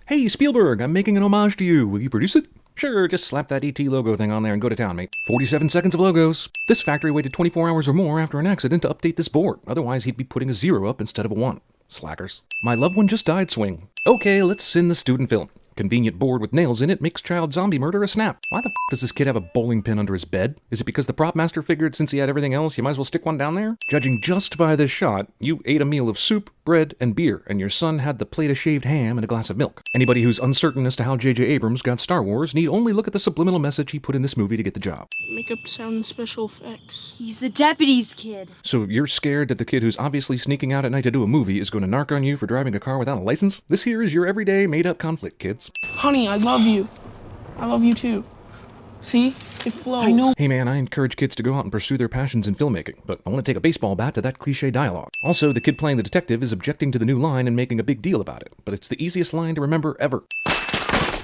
Hey Spielberg, I'm making an homage to you. Will you produce it? Sure, just slap that ET logo thing on there and go to town, mate. 47 seconds of logos. This factory waited 24 hours or more after an accident to update this board. Otherwise, he'd be putting a 0 up instead of a 1. Slackers. My loved one just died swing. Okay, let's send the student film. Convenient board with nails in it makes child zombie murder a snap. Why the f does this kid have a bowling pin under his bed? Is it because the prop master figured since he had everything else, you might as well stick one down there? Judging just by this shot, you ate a meal of soup, bread, and beer, and your son had the plate of shaved ham and a glass of milk. Anybody who's uncertain as to how J.J. Abrams got Star Wars need only look at the subliminal message he put in this movie to get the job. Makeup, sound, and special effects. He's the deputy's kid. So you're scared that the kid who's obviously sneaking out at night to do a movie is going to narc on you for driving a car without a license? This here is your everyday made-up conflict, kids. Honey, I love you. I love you too. See? It flows. I know. Hey man, I encourage kids to go out and pursue their passions in filmmaking, but I want to take a baseball bat to that cliche dialogue. Also, the kid playing the detective is objecting to the new line and making a big deal about it, but it's the easiest line to remember ever.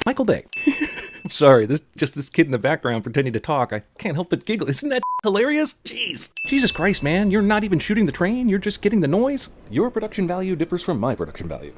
Michael Bay. I'm sorry, this kid in the background pretending to talk. I can't help but giggle. Isn't that hilarious? Jeez. Jesus Christ, man, you're not even shooting the train, you're just getting the noise? Your production value differs from my production value.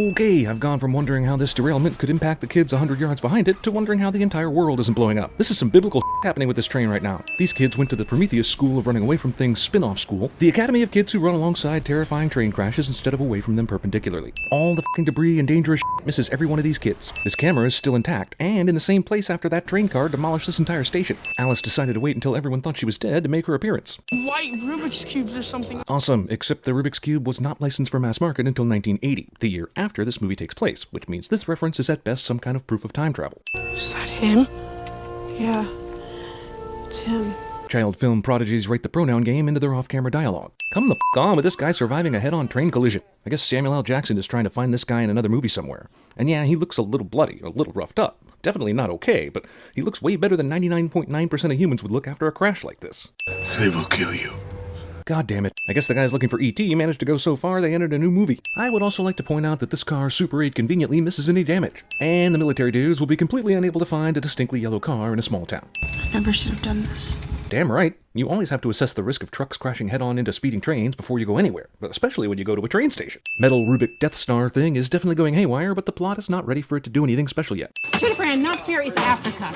Okay, I've gone from wondering how this derailment could impact the kids 100 yards behind it to wondering how the entire world isn't blowing up. This is some biblical happening with this train right now. These kids went to the Prometheus School of Running Away from Things spin-off school, the academy of kids who run alongside terrifying train crashes instead of away from them perpendicularly. All the f***ing debris and dangerous misses every one of these kids. This camera is still intact, and in the same place after that train car demolished this entire station. Alice decided to wait until everyone thought she was dead to make her appearance. White Rubik's Cubes or something. Awesome, except the Rubik's Cube was not licensed for mass market until 1980, the year after this movie takes place, which means this reference is at best some kind of proof of time travel. Is that him? Yeah, it's him. Child film prodigies write the pronoun game into their off-camera dialogue. Come the f*** on with this guy surviving a head-on train collision. I guess Samuel L. Jackson is trying to find this guy in another movie somewhere. And yeah, he looks a little bloody, a little roughed up. Definitely not okay, but he looks way better than 99.9% of humans would look after a crash like this. They will kill you. God damn it. I guess the guys looking for E.T. managed to go so far they entered a new movie. I would also like to point out that this car Super 8 conveniently misses any damage. And the military dudes will be completely unable to find a distinctly yellow car in a small town. I never should have done this. Damn right. You always have to assess the risk of trucks crashing head-on into speeding trains before you go anywhere, but especially when you go to a train station. Metal Rubik Death Star thing is definitely going haywire, but the plot is not ready for it to do anything special yet. Jennifer Ann, not fair is Africa.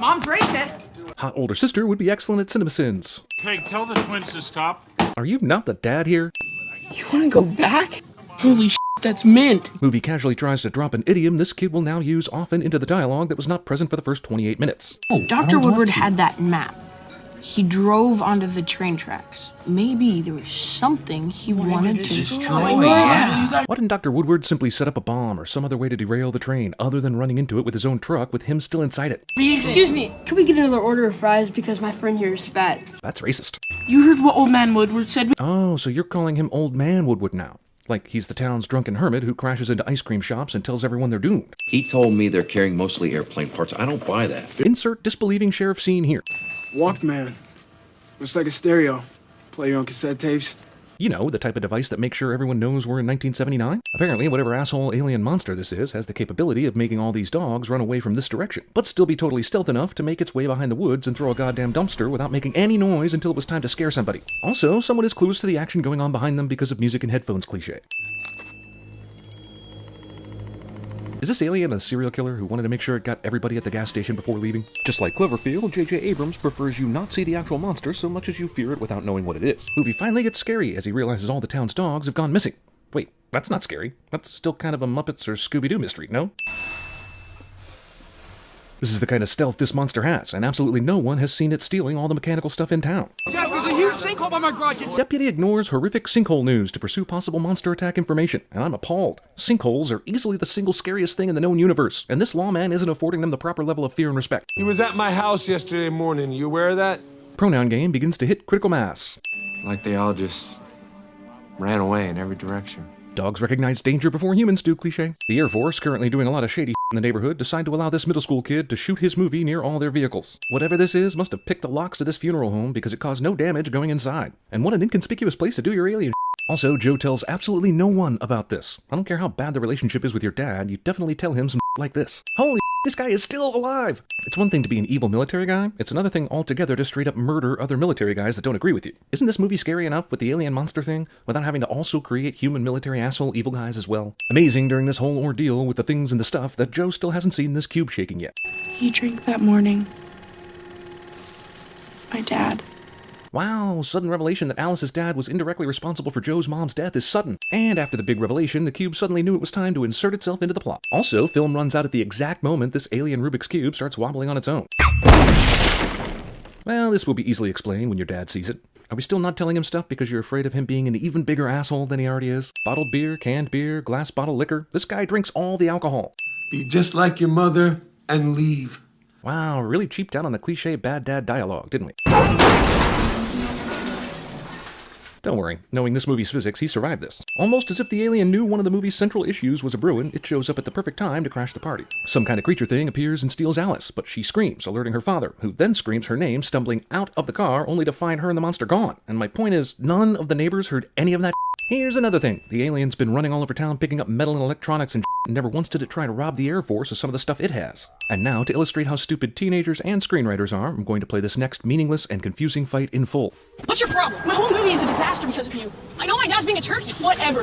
Mom's racist. Hot older sister would be excellent at CinemaSins. Peg, tell the twins to stop. Are you not the dad here? You wanna go back? Holy shit, that's mint. Movie casually tries to drop an idiom this kid will now use often into the dialogue that was not present for the first 28 minutes. Dr. Woodward had that map. He drove onto the train tracks. Maybe there was something he wanted to destroy. Yeah. Why didn't Dr. Woodward simply set up a bomb or some other way to derail the train other than running into it with his own truck with him still inside it? Excuse me, can we get another order of fries because my friend here is fat? That's racist. You heard what old man Woodward said? Oh, so you're calling him Old Man Woodward now. Like he's the town's drunken hermit who crashes into ice cream shops and tells everyone they're doomed. He told me they're carrying mostly airplane parts. I don't buy that. Insert disbelieving sheriff scene here. Walkman. Looks like a stereo. Play your own cassette tapes. You know, the type of device that makes sure everyone knows we're in 1979? Apparently, whatever asshole alien monster this is has the capability of making all these dogs run away from this direction, but still be totally stealth enough to make its way behind the woods and throw a goddamn dumpster without making any noise until it was time to scare somebody. Also, someone is clueless to the action going on behind them because of music and headphones cliche. Is this alien a serial killer who wanted to make sure it got everybody at the gas station before leaving? Just like Cloverfield, J.J. Abrams prefers you not see the actual monster so much as you fear it without knowing what it is. Movie finally gets scary as he realizes all the town's dogs have gone missing. Wait, that's not scary. That's still kind of a Muppets or Scooby-Doo mystery, no? This is the kind of stealth this monster has, and absolutely no one has seen it stealing all the mechanical stuff in town. Jeff, there's a huge sinkhole by my garage. Deputy ignores horrific sinkhole news to pursue possible monster attack information, and I'm appalled. Sinkholes are easily the single scariest thing in the known universe, and this lawman isn't affording them the proper level of fear and respect. He was at my house yesterday morning. You aware of that? Pronoun game begins to hit critical mass. Like they all just ran away in every direction. Dogs recognize danger before humans do, cliche. The Air Force, currently doing a lot of shady in the neighborhood, decide to allow this middle school kid to shoot his movie near all their vehicles. Whatever this is must have picked the locks to this funeral home because it caused no damage going inside. And what an inconspicuous place to do your alien. Also, Joe tells absolutely no one about this. I don't care how bad the relationship is with your dad, you definitely tell him some like this. Holy this guy is still alive! It's one thing to be an evil military guy, it's another thing altogether to straight up murder other military guys that don't agree with you. Isn't this movie scary enough with the alien monster thing, without having to also create human military asshole evil guys as well? Amazing during this whole ordeal with the things and the stuff that Joe still hasn't seen this cube shaking yet. He drank that morning. My dad. Wow, sudden revelation that Alice's dad was indirectly responsible for Joe's mom's death is sudden. And after the big revelation, the cube suddenly knew it was time to insert itself into the plot. Also, film runs out at the exact moment this alien Rubik's Cube starts wobbling on its own. Well, this will be easily explained when your dad sees it. Are we still not telling him stuff because you're afraid of him being an even bigger asshole than he already is? Bottled beer, canned beer, glass bottle liquor. This guy drinks all the alcohol. Be just like your mother and leave. Wow, really cheaped out on the cliche bad dad dialogue, didn't we? Don't worry, knowing this movie's physics, he survived this. Almost as if the alien knew one of the movie's central issues was a brewing, it shows up at the perfect time to crash the party. Some kind of creature thing appears and steals Alice, but she screams, alerting her father, who then screams her name, stumbling out of the car, only to find her and the monster gone. And my point is, none of the neighbors heard any of that. Here's another thing. The alien's been running all over town picking up metal and electronics and never once did it try to rob the Air Force of some of the stuff it has. And now, to illustrate how stupid teenagers and screenwriters are, I'm going to play this next meaningless and confusing fight in full. What's your problem? My whole movie is a disaster because of you. I know my dad's being a turkey. Whatever.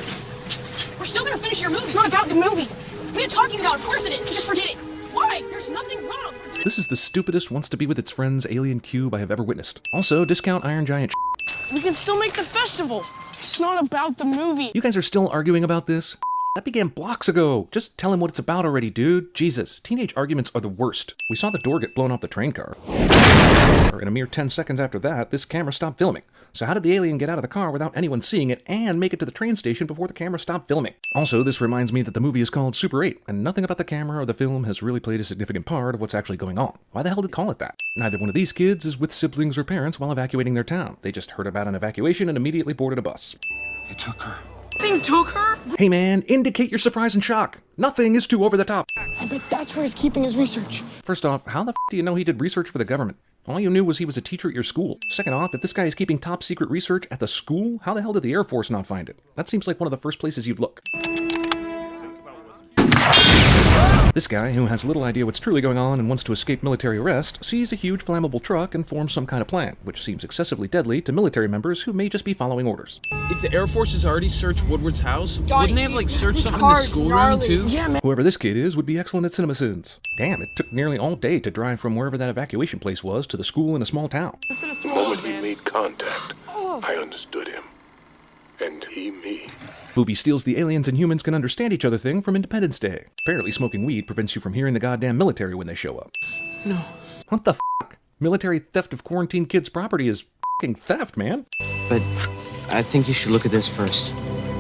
We're still gonna finish your movie. It's not about the movie. What are you talking about? Of course it is. Just forget it. Why? There's nothing wrong. This is the stupidest wants to be with its friends alien cube I have ever witnessed. Also, discount Iron Giant. We can still make the festival. It's not about the movie. You guys are still arguing about this? That began blocks ago. Just tell him what it's about already, dude. Jesus, teenage arguments are the worst. We saw the door get blown off the train car. In a mere 10 seconds after that, this camera stopped filming. So how did the alien get out of the car without anyone seeing it and make it to the train station before the camera stopped filming? Also, this reminds me that the movie is called Super 8, and nothing about the camera or the film has really played a significant part of what's actually going on. Why the hell did they call it that? Neither one of these kids is with siblings or parents while evacuating their town. They just heard about an evacuation and immediately boarded a bus. It took her. Thing took her? Hey man, indicate your surprise and shock. Nothing is too over the top. I bet that's where he's keeping his research. First off, how the f do you know he did research for the government? All you knew was he was a teacher at your school. Second off, if this guy is keeping top secret research at the school, how the hell did the Air Force not find it? That seems like one of the first places you'd look. This guy, who has little idea what's truly going on and wants to escape military arrest, sees a huge flammable truck and forms some kind of plan, which seems excessively deadly to military members who may just be following orders. If the Air Force has already searched Woodward's house, wouldn't they have, like, searched this something in the car's schoolroom, gnarly. too? Yeah, man. Whoever this kid is would be excellent at cinema sins. Damn, it took nearly all day to drive from wherever that evacuation place was to the school in a small town. The moment we made contact, I understood him. And he me. Movie steals the aliens and humans can understand each other thing from Independence Day. Apparently smoking weed prevents you from hearing the goddamn military when they show up. No. What the f***? Military theft of quarantine kids' property is f***ing theft, man. But I think you should look at this first.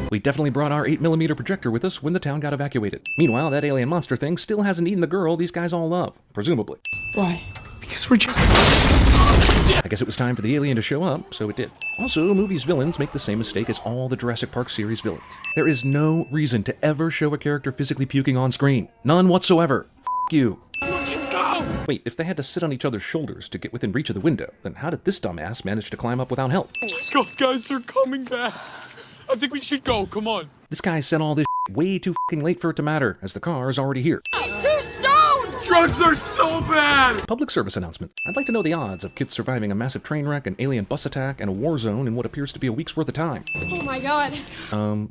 We definitely brought our 8mm projector with us when the town got evacuated. Meanwhile, that alien monster thing still hasn't eaten the girl these guys all love, presumably. Why? Because we're just... I guess it was time for the alien to show up, so it did. Also, movie's villains make the same mistake as all the Jurassic Park series villains. There is no reason to ever show a character physically puking on screen. None whatsoever. F*** you. Wait, if they had to sit on each other's shoulders to get within reach of the window, then how did this dumbass manage to climb up without help? God, guys, they're coming back. I think we should go. Come on. This guy sent all this way too f***ing late for it to matter, as the car is already here. He's too stoned! Drugs are so bad! Public service announcement. I'd like to know the odds of kids surviving a massive train wreck, an alien bus attack, and a war zone in what appears to be a week's worth of time. Oh my god.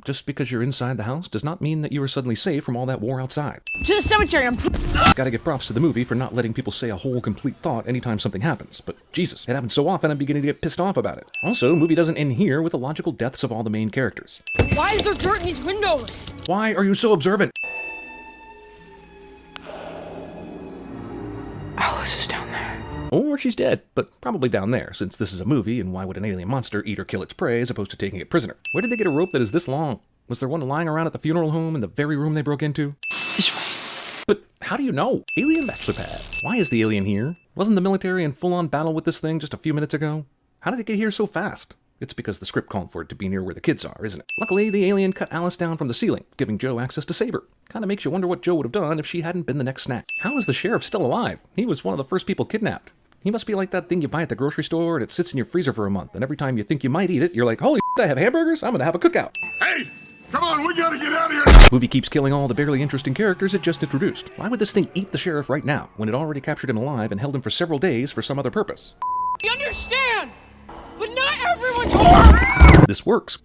Just because you're inside the house does not mean that you are suddenly safe from all that war outside. To the cemetery, Gotta give props to the movie for not letting people say a whole complete thought anytime something happens, but Jesus, it happens so often I'm beginning to get pissed off about it. Also, movie doesn't end here with the logical deaths of all the main characters. Why is there dirt in these windows? Why are you so observant? Alice is down there. Or she's dead, but probably down there, since this is a movie, and why would an alien monster eat or kill its prey as opposed to taking it prisoner? Where did they get a rope that is this long? Was there one lying around at the funeral home in the very room they broke into? This way. But how do you know? Alien bachelor pad. Why is the alien here? Wasn't the military in full-on battle with this thing just a few minutes ago? How did it get here so fast? It's because the script called for it to be near where the kids are, isn't it? Luckily, the alien cut Alice down from the ceiling, giving Joe access to save her. Kinda makes you wonder what Joe would have done if she hadn't been the next snack. How is the sheriff still alive? He was one of the first people kidnapped. He must be like that thing you buy at the grocery store and it sits in your freezer for a month, and every time you think you might eat it, you're like, holy shit, I have hamburgers? I'm gonna have a cookout. Hey! Come on, we gotta get out of here! Movie keeps killing all the barely interesting characters it just introduced. Why would this thing eat the sheriff right now, when it already captured him alive and held him for several days for some other purpose? You understand? But not everyone's horrible! This works.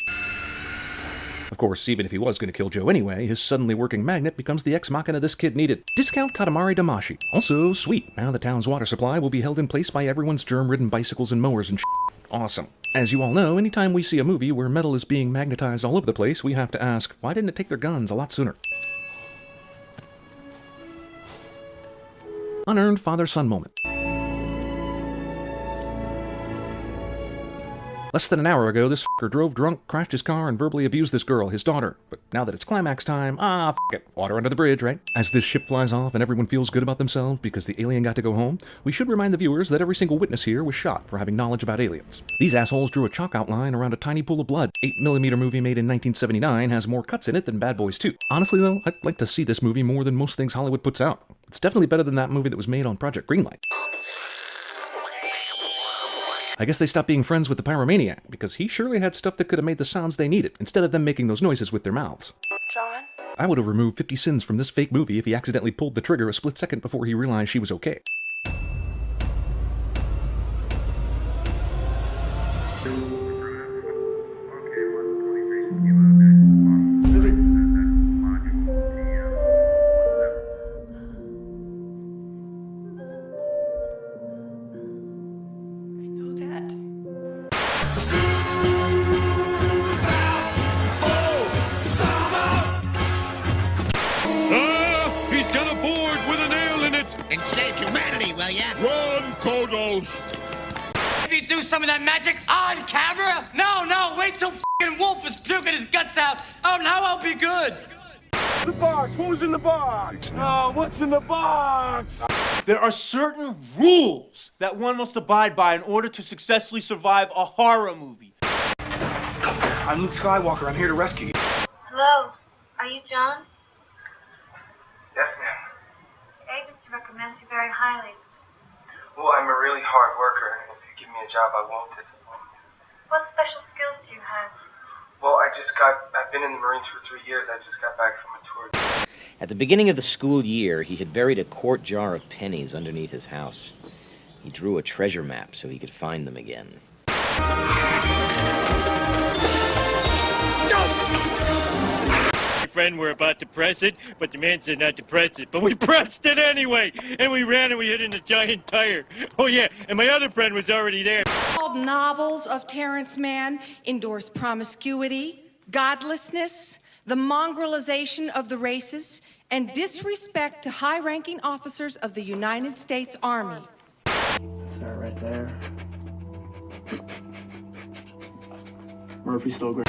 Of course, even if he was going to kill Joe anyway, his suddenly working magnet becomes the ex machina this kid needed. Discount Katamari Damashi. Also, sweet, now the town's water supply will be held in place by everyone's germ-ridden bicycles and mowers and Awesome. As you all know, anytime we see a movie where metal is being magnetized all over the place, we have to ask, why didn't it take their guns a lot sooner? Unearned father-son moment. Less than an hour ago, this f***er drove drunk, crashed his car, and verbally abused this girl, his daughter. But now that it's climax time, f*** it, water under the bridge, right? As this ship flies off and everyone feels good about themselves because the alien got to go home, we should remind the viewers that every single witness here was shot for having knowledge about aliens. These assholes drew a chalk outline around a tiny pool of blood. 8mm movie made in 1979 has more cuts in it than Bad Boys 2. Honestly though, I'd like to see this movie more than most things Hollywood puts out. It's definitely better than that movie that was made on Project Greenlight. I guess they stopped being friends with the pyromaniac, because he surely had stuff that could have made the sounds they needed, instead of them making those noises with their mouths. John? I would have removed 50 sins from this fake movie if he accidentally pulled the trigger a split second before he realized she was okay. He's got a board with a nail in it! And save humanity, will ya? Run, Kodos! Maybe do some of that magic on camera? No, wait till f***ing Wolf is puking his guts out. Oh, now I'll be good. The box! What was in the box? Oh, what's in the box? There are certain rules that one must abide by in order to successfully survive a horror movie. I'm Luke Skywalker. I'm here to rescue you. Hello, are you John? Yes, ma'am. The agency recommends you very highly. Well, I'm a really hard worker, and if you give me a job, I won't disappoint you. What special skills do you have? Well, I've been in the Marines for 3 years. I just got back from a tour. At the beginning of the school year, he had buried a quart jar of pennies underneath his house. He drew a treasure map so he could find them again. Friend, we're about to press it, but the man said not to press it. But we pressed it anyway, and we ran and we hit in a giant tire. Oh yeah, and my other friend was already there. Novels of Terrence Mann endorse promiscuity, godlessness, the mongrelization of the races, and disrespect to high-ranking officers of the United States Army. That right there. Murphy still great.